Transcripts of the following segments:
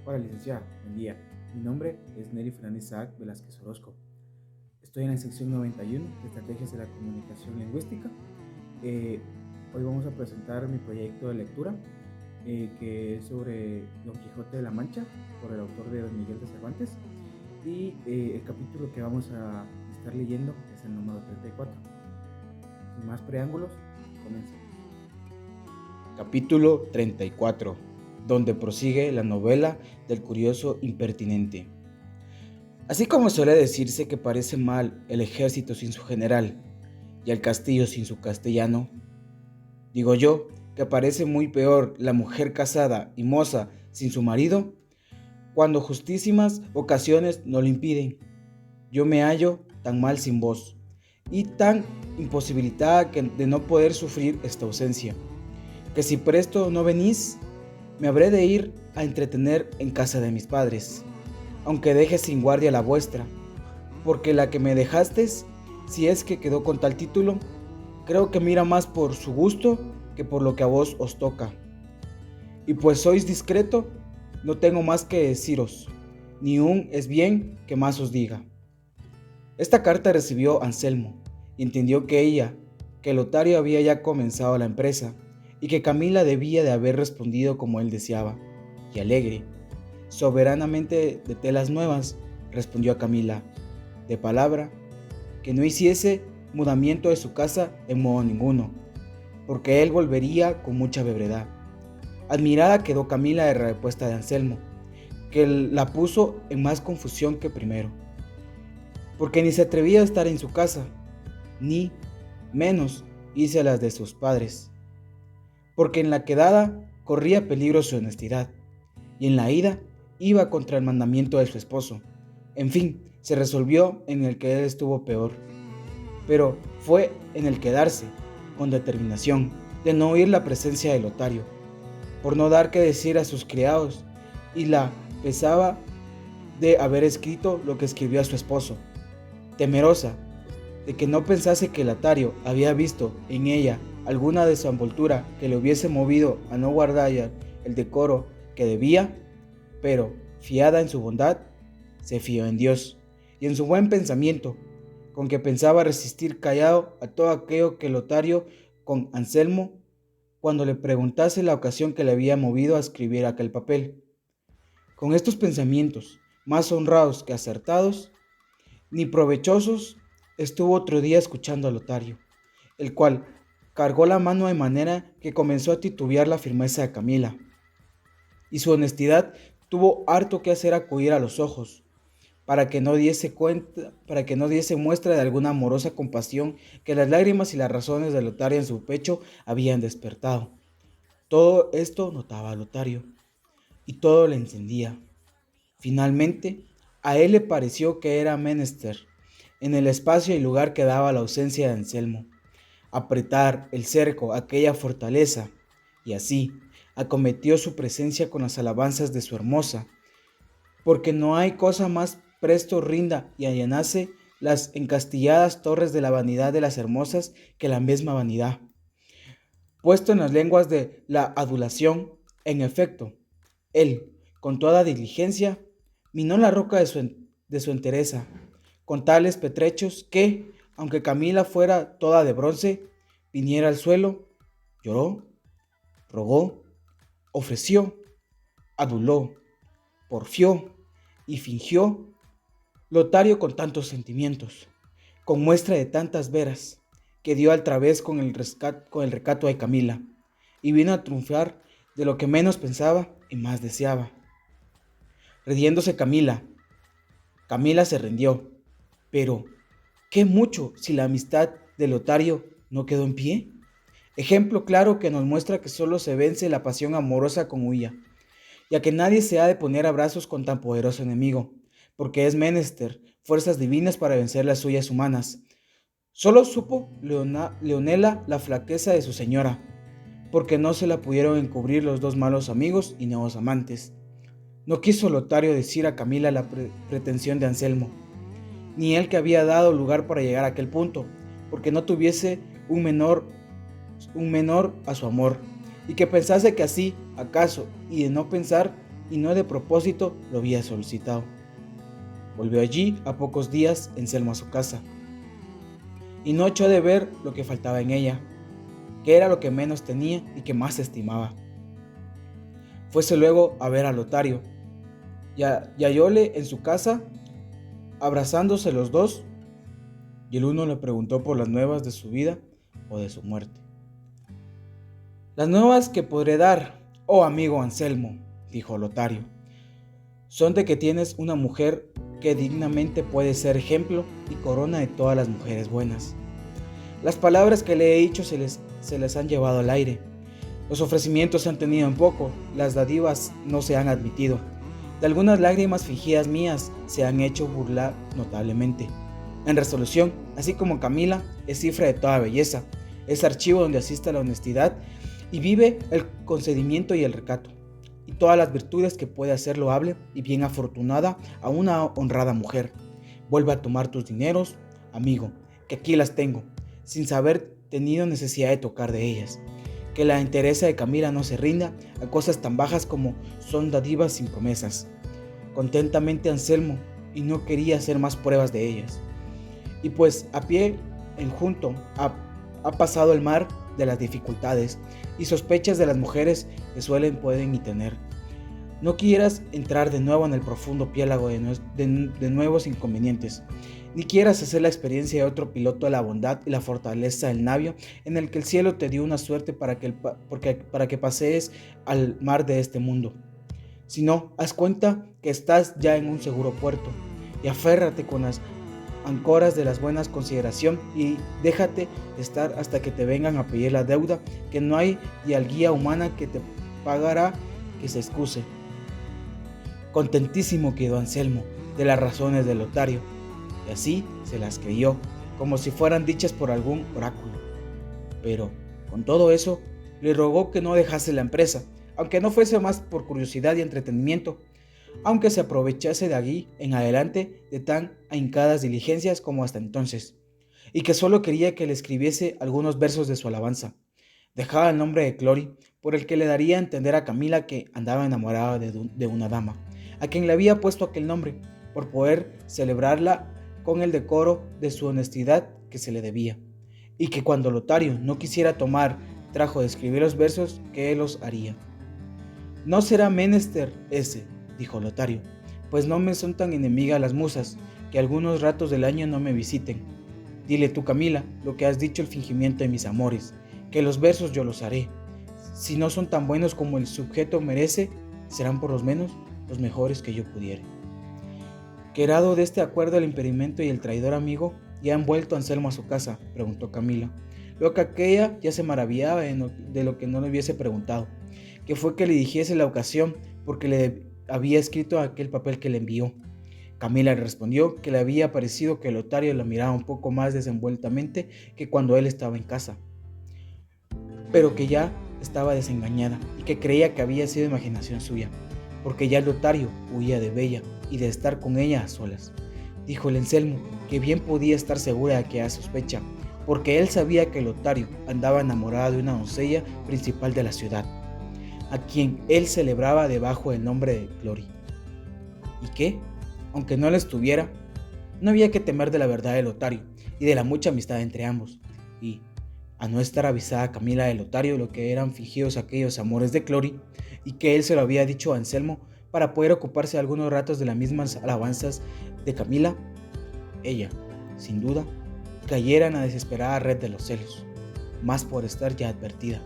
Hola, licenciada, buen día. Mi nombre es Neri Fernández Isaac Velázquez Orozco. Estoy en la sección 91 de Estrategias de la Comunicación Lingüística. Eh, Hoy vamos a presentar mi proyecto de lectura, que es sobre Don Quijote de la Mancha, por el autor de Don Miguel de Cervantes. Y el capítulo que vamos a estar leyendo es el número 34. Sin más preámbulos, comencemos. Capítulo 34, donde prosigue la novela del curioso impertinente. Así como suele decirse que parece mal el ejército sin su general y el castillo sin su castellano, digo yo que parece muy peor la mujer casada y moza sin su marido, cuando justísimas ocasiones no lo impiden. Yo me hallo tan mal sin vos y tan imposibilitada de no poder sufrir esta ausencia, que si presto no venís, me habré de ir a entretener en casa de mis padres, aunque deje sin guardia la vuestra, porque la que me dejastes, si es que quedó con tal título, creo que mira más por su gusto que por lo que a vos os toca. Y pues sois discreto, no tengo más que deciros, ni un es bien que más os diga. Esta carta recibió Anselmo, y entendió que Lotario había ya comenzado la empresa, y que Camila debía de haber respondido como él deseaba, y alegre, soberanamente de telas nuevas, respondió a Camila, de palabra, que no hiciese mudamiento de su casa en modo ninguno, porque él volvería con mucha brevedad. Admirada quedó Camila de la respuesta de Anselmo, que la puso en más confusión que primero, porque ni se atrevía a estar en su casa, ni menos irse a las de sus padres, porque en la quedada corría peligro su honestidad, y en la ida iba contra el mandamiento de su esposo. En fin, se resolvió en el que él estuvo peor, pero fue en el quedarse, con determinación, de no oír la presencia de Lotario, por no dar que decir a sus criados, y la pesaba de haber escrito lo que escribió a su esposo, temerosa de que no pensase que Lotario había visto en ella alguna desenvoltura que le hubiese movido a no guardar el decoro que debía, pero, fiada en su bondad, se fió en Dios y en su buen pensamiento, con que pensaba resistir callado a todo aquello que Lotario con Anselmo, cuando le preguntase la ocasión que le había movido a escribir aquel papel. Con estos pensamientos, más honrados que acertados, ni provechosos, estuvo otro día escuchando a Lotario, el cual cargó la mano de manera que comenzó a titubear la firmeza de Camila, y su honestidad tuvo harto que hacer acudir a los ojos, para que no diese muestra de alguna amorosa compasión que las lágrimas y las razones de Lotario en su pecho habían despertado. Todo esto notaba Lotario, y todo le encendía. Finalmente, a él le pareció que era menester, en el espacio y lugar que daba la ausencia de Anselmo, apretar el cerco a aquella fortaleza, y así acometió su presencia con las alabanzas de su hermosa, porque no hay cosa más presto rinda y allanase las encastilladas torres de la vanidad de las hermosas que la misma vanidad. Puesto en las lenguas de la adulación, en efecto, él, con toda diligencia, minó la roca de su entereza, con tales petrechos que, aunque Camila fuera toda de bronce, viniera al suelo, lloró, rogó, ofreció, aduló, porfió y fingió Lotario con tantos sentimientos, con muestra de tantas veras, que dio al través con el recato de Camila, y vino a triunfar de lo que menos pensaba y más deseaba. Riéndose Camila se rindió, pero ¿qué mucho si la amistad de Lotario no quedó en pie? Ejemplo claro que nos muestra que solo se vence la pasión amorosa con huya, ya que nadie se ha de poner a brazos con tan poderoso enemigo, porque es menester fuerzas divinas para vencer las suyas humanas. Solo supo Leonela la flaqueza de su señora, porque no se la pudieron encubrir los dos malos amigos y nuevos amantes. No quiso Lotario decir a Camila la pretensión de Anselmo, ni él que había dado lugar para llegar a aquel punto, porque no tuviese un menor a su amor, y que pensase que así, acaso, y de no pensar, y no de propósito lo había solicitado. Volvió allí a pocos días Anselmo a su casa, y no echó de ver lo que faltaba en ella, que era lo que menos tenía y que más estimaba. Fuese luego a ver a Lotario, y hallóle en su casa, abrazándose los dos, y el uno le preguntó por las nuevas de su vida o de su muerte. Las nuevas que podré dar, oh amigo Anselmo, dijo Lotario, son de que tienes una mujer que dignamente puede ser ejemplo y corona de todas las mujeres buenas. Las palabras que le he dicho se les han llevado al aire. Los ofrecimientos se han tenido en poco, las dádivas no se han admitido. De algunas lágrimas fingidas mías se han hecho burlar notablemente. En resolución, así como Camila, es cifra de toda belleza, es archivo donde asiste la honestidad y vive el concedimiento y el recato, y todas las virtudes que puede hacer loable y bien afortunada a una honrada mujer. Vuelve a tomar tus dineros, amigo, que aquí las tengo, sin haber tenido necesidad de tocar de ellas. Que la entereza de Camila no se rinda a cosas tan bajas como son dádivas sin promesas. Contentamente Anselmo, y no quería hacer más pruebas de ellas. Y pues a pie enjunto ha pasado el mar de las dificultades y sospechas de las mujeres que pueden y tener. No quieras entrar de nuevo en el profundo piélago de nuevos inconvenientes, ni quieras hacer la experiencia de otro piloto de la bondad y la fortaleza del navío en el que el cielo te dio una suerte para que pasees al mar de este mundo. Si no, haz cuenta que estás ya en un seguro puerto y aférrate con las ancoras de las buenas consideración y déjate estar hasta que te vengan a pedir la deuda que no hay y al guía humana que te pagará que se excuse. Contentísimo quedó Anselmo de las razones de Lotario, y así se las creyó, como si fueran dichas por algún oráculo. Pero, con todo eso, le rogó que no dejase la empresa, aunque no fuese más por curiosidad y entretenimiento, aunque se aprovechase de allí en adelante de tan ahincadas diligencias como hasta entonces, y que solo quería que le escribiese algunos versos de su alabanza. Dejaba el nombre de Clori, por el que le daría a entender a Camila que andaba enamorada de una dama, a quien le había puesto aquel nombre, por poder celebrarla con el decoro de su honestidad que se le debía, y que cuando Lotario no quisiera tomar trajo de escribir los versos, que él los haría. No será menester ese, dijo Lotario, pues no me son tan enemigas las musas, que algunos ratos del año no me visiten. Dile tú, Camila, lo que has dicho, el fingimiento de mis amores, que los versos yo los haré. Si no son tan buenos como el sujeto merece, serán por lo menos los mejores que yo pudiere. Quedado de este acuerdo el impedimento y el traidor amigo, ¿ya han vuelto Anselmo a su casa?, preguntó Camila. Lo que aquella ya se maravillaba de lo que no le hubiese preguntado, que fue que le dijese la ocasión porque le había escrito aquel papel que le envió. Camila le respondió que le había parecido que Lotario la miraba un poco más desenvueltamente que cuando él estaba en casa, pero que ya estaba desengañada y que creía que había sido imaginación suya, porque ya Lotario huía de Bella y de estar con ella a solas. Dijo el Anselmo que bien podía estar segura de aquella sospecha, porque él sabía que Lotario andaba enamorado de una doncella principal de la ciudad, a quien él celebraba debajo del nombre de Clori, y que, aunque no la estuviera, no había que temer de la verdad de Lotario y de la mucha amistad entre ambos, y, a no estar avisada Camila de Lotario lo que eran fingidos aquellos amores de Clori, y que él se lo había dicho a Anselmo para poder ocuparse algunos ratos de las mismas alabanzas de Camila, ella, sin duda, cayera en la desesperada red de los celos, más por estar ya advertida.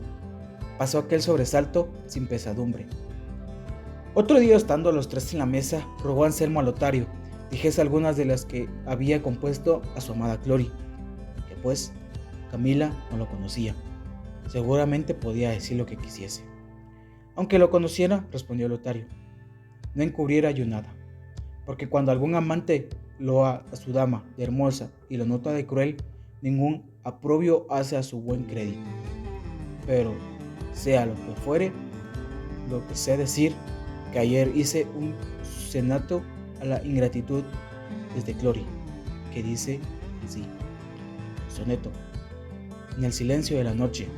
Pasó aquel sobresalto sin pesadumbre. Otro día, estando los tres en la mesa, rogó Anselmo a Lotario dijese algunas de las que había compuesto a su amada Clori, que pues Camila no lo conocía. Seguramente podía decir lo que quisiese. Aunque lo conociera, respondió Lotario, no encubriera yo nada, porque cuando algún amante loa a su dama de hermosa y lo nota de cruel, ningún aprobio hace a su buen crédito. Pero sea lo que fuere, lo que sé decir, que ayer hice un senato a la ingratitud desde Clori, que dice así: soneto. En el silencio de la noche,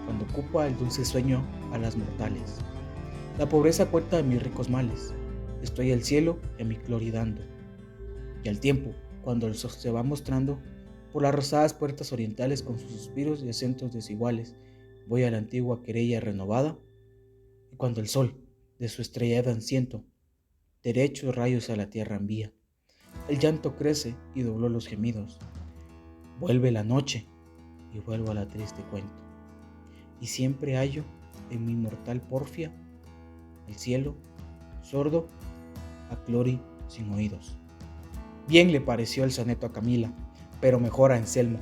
cuando ocupa el dulce sueño a las mortales, La pobreza cuenta de mis ricos males. Estoy al cielo y a mi gloria dando. Y al tiempo, cuando el sol se va mostrando por las rosadas puertas orientales con sus suspiros y acentos desiguales, voy a la antigua querella renovada. Y cuando el sol, de su estrellado asiento, derechos rayos a la tierra envía, el llanto crece y dobló los gemidos. Vuelve la noche y vuelvo a la triste cuento. Y siempre hallo en mi mortal porfia el cielo sordo a Clori sin oídos. Bien le pareció el soneto a Camila, pero mejor a Anselmo,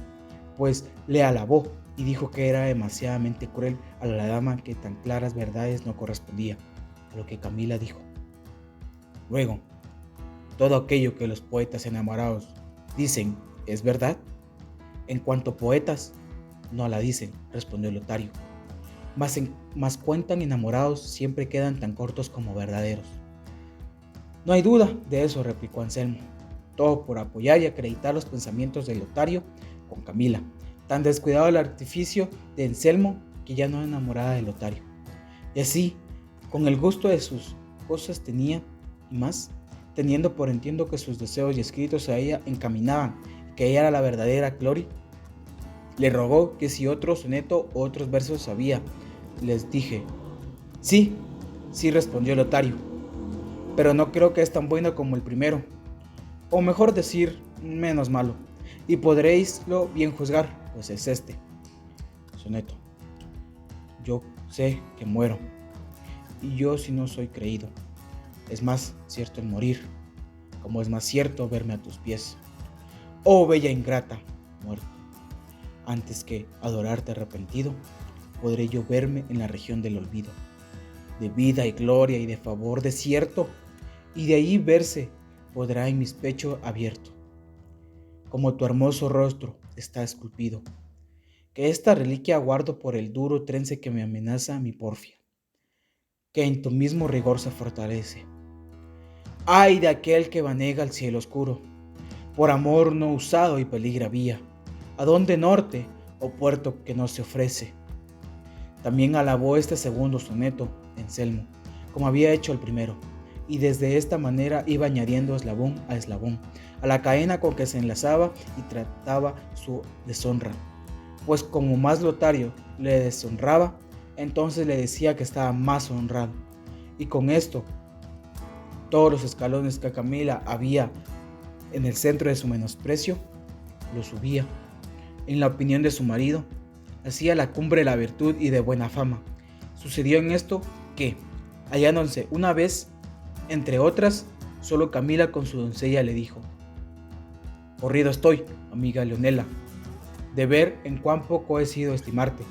pues le alabó y dijo que era demasiadamente cruel a la dama que tan claras verdades no correspondía, a lo que Camila dijo: luego, todo aquello que los poetas enamorados dicen es verdad. En cuanto poetas, no la dicen, respondió Lotario. Mas cuentan enamorados siempre quedan tan cortos como verdaderos. No hay duda de eso, replicó Anselmo, todo por apoyar y acreditar los pensamientos de Lotario con Camila, tan descuidado el artificio de Anselmo que ya no enamorada de Lotario. Y así, con el gusto de sus cosas tenía, y más, teniendo por entiendo que sus deseos y escritos a ella encaminaban, que ella era la verdadera Clori, le rogó que si otro soneto o otros versos sabía. Les dije: sí, respondió Lotario, pero no creo que es tan bueno como el primero, o mejor decir, menos malo, y podréislo bien juzgar, pues es este soneto. Yo sé que muero, y yo si no soy creído, es más cierto el morir, como es más cierto verme a tus pies. Oh bella ingrata, muerto, antes que adorarte arrepentido, podré yo verme en la región del olvido, de vida y gloria y de favor desierto, y de allí verse podrá en mis pechos abierto, como tu hermoso rostro está esculpido, que esta reliquia guardo por el duro trence que me amenaza mi porfia, que en tu mismo rigor se fortalece. Ay de aquel que vanega el cielo oscuro, por amor no usado y peligra vía, a donde norte o puerto que no se ofrece. También alabó este segundo soneto, Anselmo, como había hecho el primero, y desde esta manera iba añadiendo eslabón a la cadena con que se enlazaba y trataba su deshonra. Pues como más Lotario le deshonraba, entonces le decía que estaba más honrado, y con esto todos los escalones que Camila había en el centro de su menosprecio, lo subía. En la opinión de su marido, hacía la cumbre de la virtud y de buena fama. Sucedió en esto que, hallándose una vez, entre otras, solo Camila con su doncella le dijo: corrido estoy, amiga Leonela, de ver en cuán poco he sido estimarte,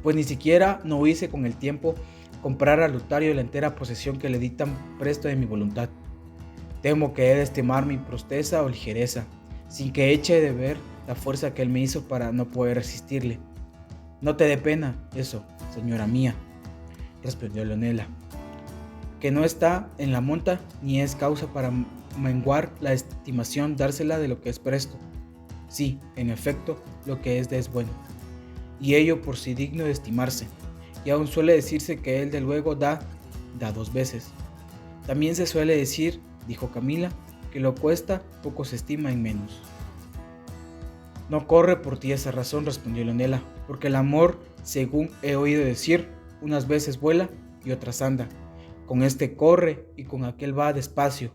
pues ni siquiera no hice con el tiempo comprar a Lotario la entera posesión que le di tan presto de mi voluntad. Temo que he de estimar mi prosteza o ligereza, sin que eche de ver la fuerza que él me hizo para no poder resistirle. No te dé pena eso, señora mía, respondió Leonela, que no está en la monta ni es causa para menguar la estimación dársela de lo que es presto. Sí, en efecto, lo que es de es bueno, y ello por sí digno de estimarse, y aún suele decirse que él de luego da dos veces. También se suele decir, dijo Camila, que lo cuesta poco se estima en menos. No corre por ti esa razón, respondió Leonela, porque el amor, según he oído decir, unas veces vuela y otras anda. Con este corre y con aquel va despacio,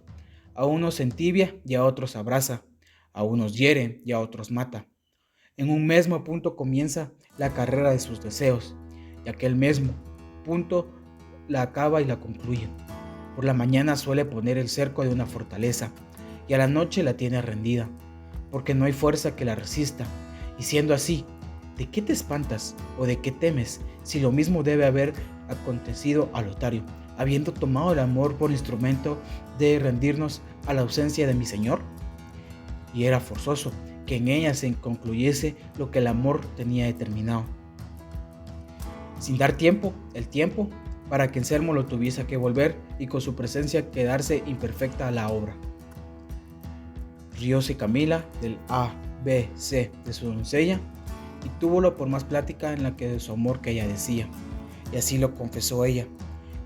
a unos entibia y a otros abraza, a unos hiere y a otros mata. En un mismo punto comienza la carrera de sus deseos, y aquel mismo punto la acaba y la concluye. Por la mañana suele poner el cerco de una fortaleza, y a la noche la tiene rendida, porque no hay fuerza que la resista. Y siendo así, ¿de qué te espantas o de qué temes, si lo mismo debe haber acontecido a Lotario, habiendo tomado el amor por instrumento de rendirnos a la ausencia de mi señor? Y era forzoso que en ella se concluyese lo que el amor tenía determinado, sin dar el tiempo, para que Anselmo lo tuviese que volver y con su presencia quedarse imperfecta a la obra. Rióse Camila del A, B, C de su doncella y túvolo por más plática en la que de su amor que ella decía, y así lo confesó ella,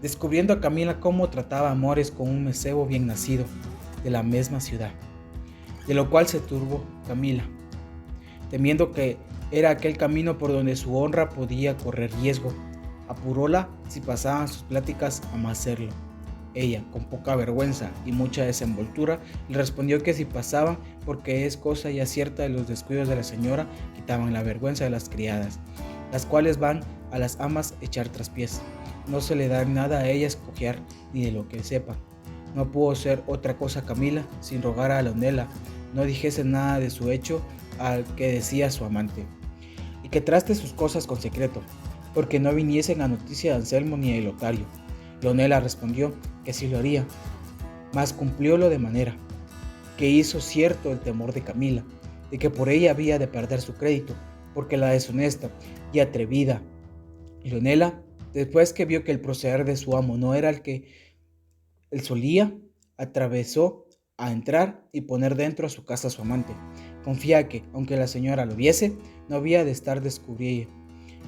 descubriendo a Camila cómo trataba amores con un mesebo bien nacido de la misma ciudad, de lo cual se turbó Camila, temiendo que era aquel camino por donde su honra podía correr riesgo. Apuróla si pasaban sus pláticas a más hacerlo. Ella, con poca vergüenza y mucha desenvoltura, le respondió que si pasaban, porque es cosa ya cierta de los descuidos de la señora, quitaban la vergüenza de las criadas, las cuales van a las amas echar traspiés. No se le da nada a ellas cojear, ni de lo que sepan. No pudo ser otra cosa Camila, sin rogar a Leonela, no dijese nada de su hecho al que decía su amante, y que traste sus cosas con secreto, porque no viniesen a noticia de Anselmo ni de Lotario. Leonela respondió que sí lo haría, mas cumpliólo de manera que hizo cierto el temor de Camila, de que por ella había de perder su crédito, porque la deshonesta y atrevida Leonela, después que vio que el proceder de su amo no era el que él solía, atravesó a entrar y poner dentro a su casa a su amante. Confía que, aunque la señora lo viese, no había de estar descubriendo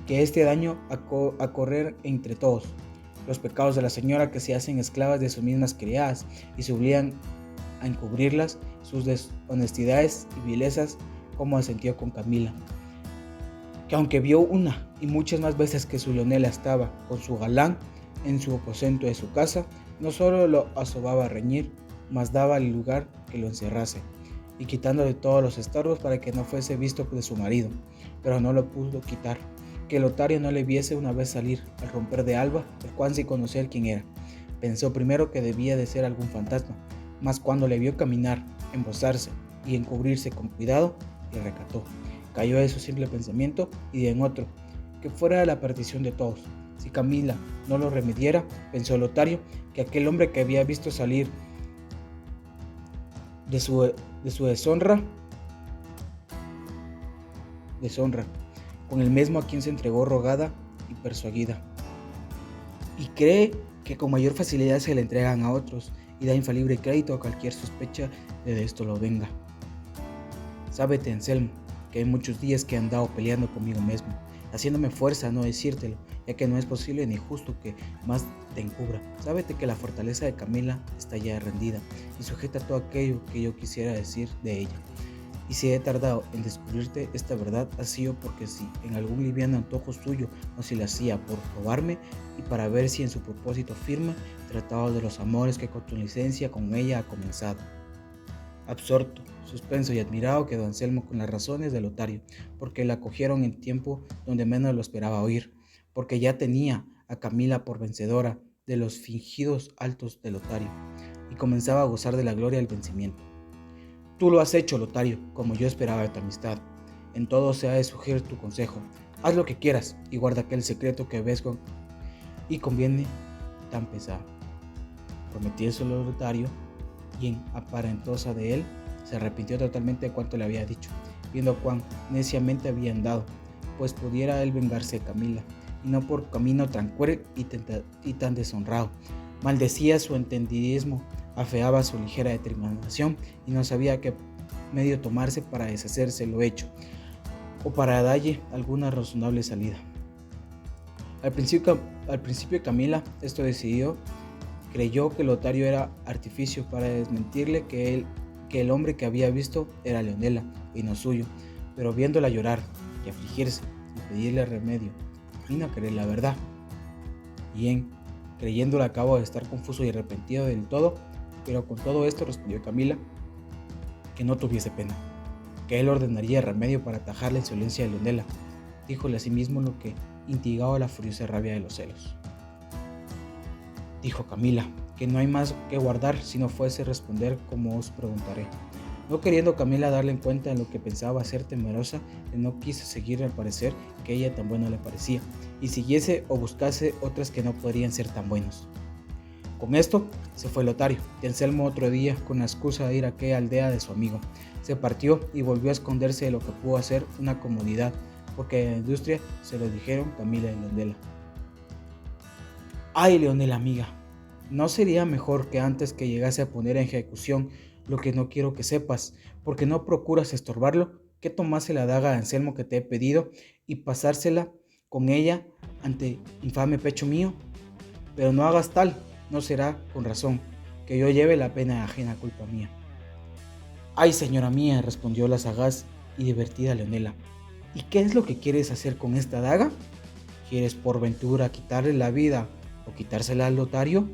que este daño a correr entre todos. Los pecados de la señora que se hacen esclavas de sus mismas criadas y se obligan a encubrirlas, sus deshonestidades y vilezas, como asentió con Camila, que aunque vio una y muchas más veces que su Leonela estaba con su galán en su aposento de su casa, no solo lo asobaba a reñir, mas daba el lugar que lo encerrase, y quitándole todos los estorbos para que no fuese visto de su marido, pero no lo pudo quitar, que Lotario no le viese una vez salir al romper de alba, el cual sin conocer quién era. Pensó primero que debía de ser algún fantasma, mas cuando le vio caminar, embozarse y encubrirse con cuidado, le recató. Cayó de su simple pensamiento y de en otro, que fuera la perdición de todos. Si Camila no lo remediara, pensó Lotario, que aquel hombre que había visto salir de su deshonra, con el mismo a quien se entregó rogada y persuadida, y cree que con mayor facilidad se le entregan a otros, y da infalible crédito a cualquier sospecha de esto lo venga. Sábete, Anselmo, que hay muchos días que he andado peleando conmigo mismo, haciéndome fuerza a no decírtelo, ya que no es posible ni justo que más te encubra. Sábete que la fortaleza de Camila está ya rendida y sujeta todo aquello que yo quisiera decir de ella. Y si he tardado en descubrirte esta verdad, ha sido porque si en algún liviano antojo suyo no se le hacía por probarme y para ver si en su propósito firme trataba de los amores que con tu licencia con ella ha comenzado. Absorto, suspenso y admirado quedó Anselmo con las razones de Lotario, porque la cogieron en tiempo donde menos lo esperaba oír, porque ya tenía a Camila por vencedora de los fingidos altos de Lotario, y comenzaba a gozar de la gloria del vencimiento. Tú lo has hecho, Lotario, como yo esperaba de tu amistad. En todo se ha de surgir tu consejo. Haz lo que quieras y guarda aquel secreto que ves y conviene tan pesado. Prometióselo Lotario, y en aparentosa de él, se arrepintió totalmente de cuanto le había dicho, viendo cuán neciamente había andado, pues pudiera él vengarse de Camila, y no por camino tan cruel y tan deshonrado. Maldecía su entendidismo, afeaba su ligera determinación y no sabía qué medio tomarse para deshacerse lo hecho o para darle alguna razonable salida. Al principio Camila, esto decidió, creyó que Lotario era artificio para desmentirle que el hombre que había visto era Leonela y no suyo, pero viéndola llorar y afligirse y pedirle remedio, vino a creer la verdad. Bien, creyéndola acabó de estar confuso y arrepentido del todo, pero con todo esto respondió Camila que no tuviese pena, que él ordenaría remedio para atajar la insolencia de Leonela. Díjole a sí mismo lo que instigaba la furiosa rabia de los celos. Dijo Camila que no hay más que guardar si no fuese responder como os preguntaré. No queriendo Camila darle en cuenta en lo que pensaba ser temerosa, no quiso seguir al parecer que ella tan buena le parecía, y siguiese o buscase otras que no podrían ser tan buenos. Con esto se fue Lotario, y Anselmo otro día, con la excusa de ir a aquella aldea de su amigo, se partió y volvió a esconderse de lo que pudo hacer una comodidad, porque en la industria se lo dijeron Camila y Leonela. ¡Ay, Leonela, amiga! ¿No sería mejor que antes que llegase a poner en ejecución lo que no quiero que sepas, porque no procuras estorbarlo, que tomase la daga de Anselmo que te he pedido y pasársela con ella ante infame pecho mío? pero no hagas tal, no será con razón, que yo lleve la pena ajena culpa mía. Ay, señora mía, respondió la sagaz y divertida Leonela, ¿y qué es lo que quieres hacer con esta daga? ¿Quieres por ventura quitarle la vida o quitársela al Lotario?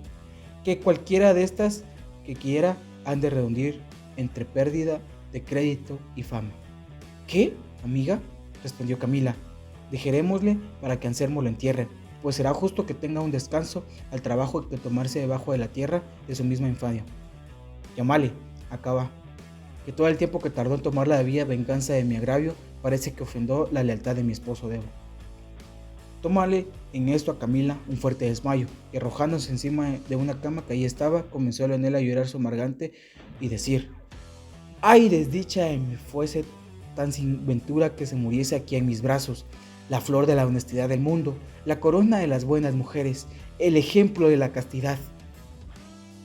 Que cualquiera de estas que quiera han de redundir entre pérdida de crédito y fama. ¿Qué, amiga?, respondió Camila. Dejarémosle para que Anselmo lo entierre, pues será justo que tenga un descanso al trabajo de tomarse debajo de la tierra de su misma infamia. Llámale, acaba, que todo el tiempo que tardó en tomar la debida venganza de mi agravio parece que ofendió la lealtad de mi esposo Debo. Tómale en esto a Camila un fuerte desmayo, y arrojándose encima de una cama que ahí estaba, comenzó Leonela a llorar su amargante y decir: ¡ay, desdicha de mí fuese tan sin ventura que se muriese aquí en mis brazos, la flor de la honestidad del mundo, la corona de las buenas mujeres, el ejemplo de la castidad!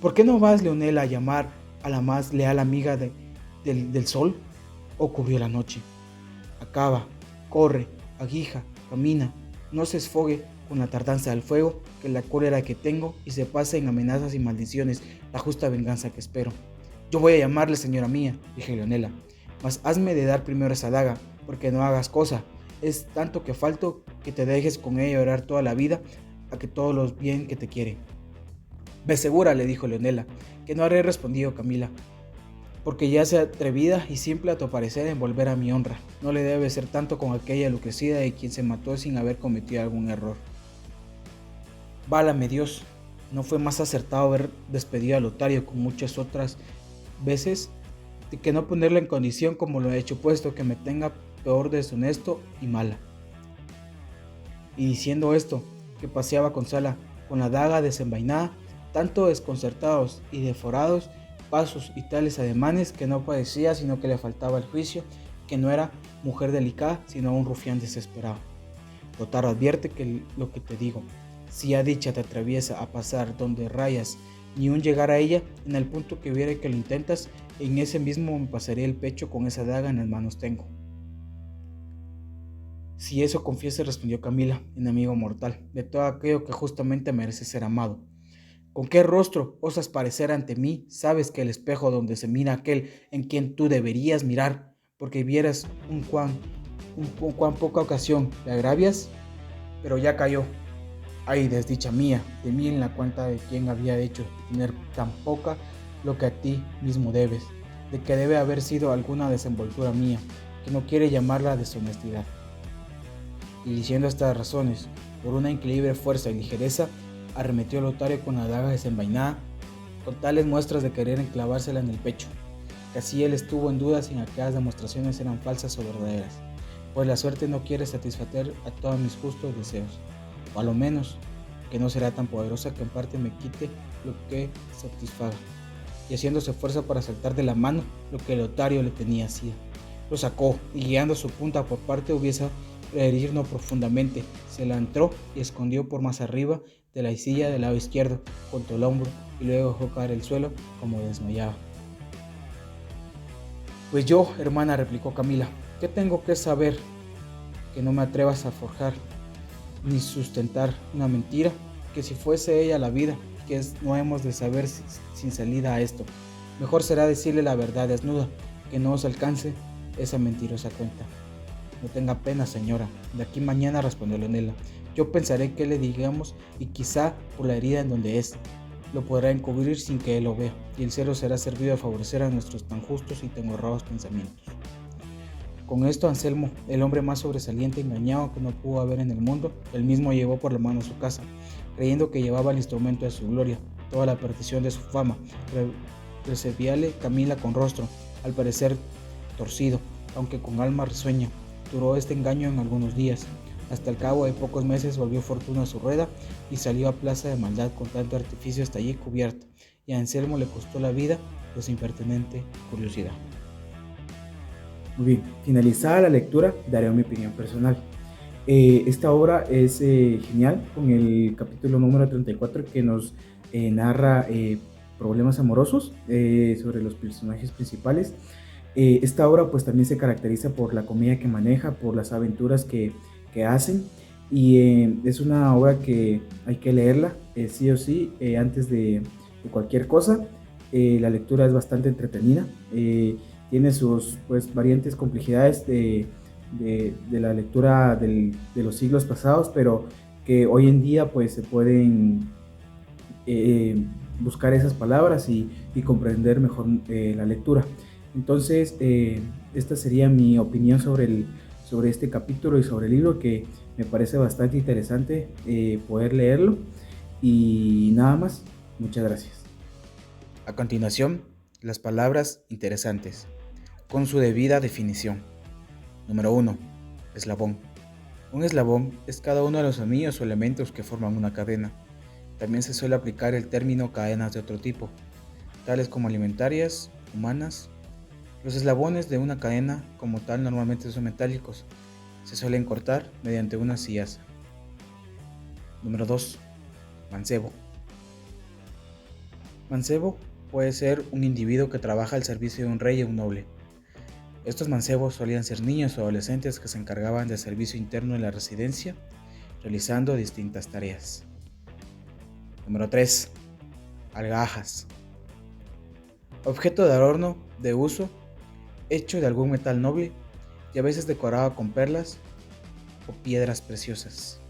¿Por qué no vas, Leonela, a llamar a la más leal amiga del sol? ¿O cubrió la noche? Acaba, corre, aguija, camina, no se esfogue con la tardanza del fuego, que la cólera que tengo y se pase en amenazas y maldiciones la justa venganza que espero. Yo voy a llamarle, señora mía, dije Leonela, mas hazme de dar primero esa daga, porque no hagas cosa, es tanto que falto que te dejes con ella orar toda la vida a que todos los bien que te quiere. Ve segura, le dijo Leonela, que no haré, respondió Camila, porque ya sea atrevida y simple a tu parecer en volver a mi honra. No le debe ser tanto con aquella lucrecida de quien se mató sin haber cometido algún error. Válame Dios, ¿no fue más acertado haber despedido a Lotario con muchas otras veces que no ponerle en condición como lo he hecho, puesto que me tenga peor deshonesto y mala? Y diciendo esto, que paseaba con la daga desenvainada, tanto desconcertados y deforados, pasos y tales ademanes que no parecía sino que le faltaba el juicio, que no era mujer delicada sino un rufián desesperado. Lotario, advierte que lo que te digo, si a dicha te atraviesa a pasar donde rayas, ni un llegar a ella, en el punto que viere que lo intentas, en ese mismo me pasaré el pecho con esa daga en las manos tengo. Si eso confiese, respondió Camila, enemigo mortal de todo aquello que justamente merece ser amado. ¿Con qué rostro osas parecer ante mí? Sabes que el espejo donde se mira aquel en quien tú deberías mirar, porque vieras un cuán poca ocasión le agravias, pero ya cayó. Ay, desdicha mía, de mí en la cuenta de quien había hecho tener tan poca lo que a ti mismo debes, de que debe haber sido alguna desenvoltura mía, que no quiere llamarla deshonestidad. Y diciendo estas razones, por una increíble fuerza y ligereza, arremetió Lotario con la daga desenvainada, con tales muestras de querer enclavársela en el pecho, que así él estuvo en duda si aquellas demostraciones eran falsas o verdaderas, pues la suerte no quiere satisfacer a todos mis justos deseos, o a lo menos que no será tan poderosa que en parte me quite lo que satisfaga, y haciéndose fuerza para saltar de la mano lo que Lotario le tenía asida, lo sacó y guiando su punta por parte hubiese herirnos profundamente, se la entró y escondió por más arriba de la silla del lado izquierdo, junto al hombro, y luego dejó caer el suelo como desmayaba. Pues yo, hermana, replicó Camila, ¿qué tengo que saber que no me atrevas a forjar ni sustentar una mentira? Que si fuese ella la vida, que no hemos de saber sin salida a esto. Mejor será decirle la verdad desnuda, que no os alcance esa mentirosa cuenta. No tenga pena, señora, de aquí mañana, respondió Leonela. Yo pensaré qué le digamos y quizá por la herida en donde es, lo podrá encubrir sin que él lo vea, y el cielo será servido a favorecer a nuestros tan justos y tan honrados pensamientos. Con esto Anselmo, el hombre más sobresaliente y engañado que no pudo haber en el mundo, él mismo llevó por la mano a su casa, creyendo que llevaba el instrumento de su gloria, toda la perdición de su fama. Recibíale Camila con rostro, al parecer torcido, aunque con alma risueña. Duró este engaño en algunos días. Hasta el cabo de pocos meses volvió Fortuna a su rueda y salió a plaza de maldad con tanto artificio hasta allí cubierto, y a Anselmo le costó la vida de su impertinente curiosidad. Muy bien, finalizada la lectura, daré mi opinión personal. Esta obra es genial, con el capítulo número 34 que nos narra problemas amorosos sobre los personajes principales. Esta obra pues también se caracteriza por la comedia que maneja, por las aventuras que hacen, y es una obra que hay que leerla sí o sí antes de cualquier cosa. La lectura es bastante entretenida, tiene sus pues, variantes complejidades de la lectura de los siglos pasados, pero que hoy en día pues se pueden buscar esas palabras y comprender mejor la lectura. Entonces, esta sería mi opinión sobre este capítulo y sobre el libro, que me parece bastante interesante poder leerlo. Y nada más, muchas gracias. A continuación, las palabras interesantes, con su debida definición. Número 1. Eslabón. Un eslabón es cada uno de los anillos o elementos que forman una cadena. También se suele aplicar el término cadenas de otro tipo, tales como alimentarias, humanas. Los eslabones de una cadena como tal normalmente son metálicos. Se suelen cortar mediante una sillaza. Número 2. Mancebo. Mancebo puede ser un individuo que trabaja al servicio de un rey o un noble. Estos mancebos solían ser niños o adolescentes que se encargaban del servicio interno en la residencia, realizando distintas tareas. Número 3. Algajas. Objeto de adorno de uso, hecho de algún metal noble y a veces decorado con perlas o piedras preciosas.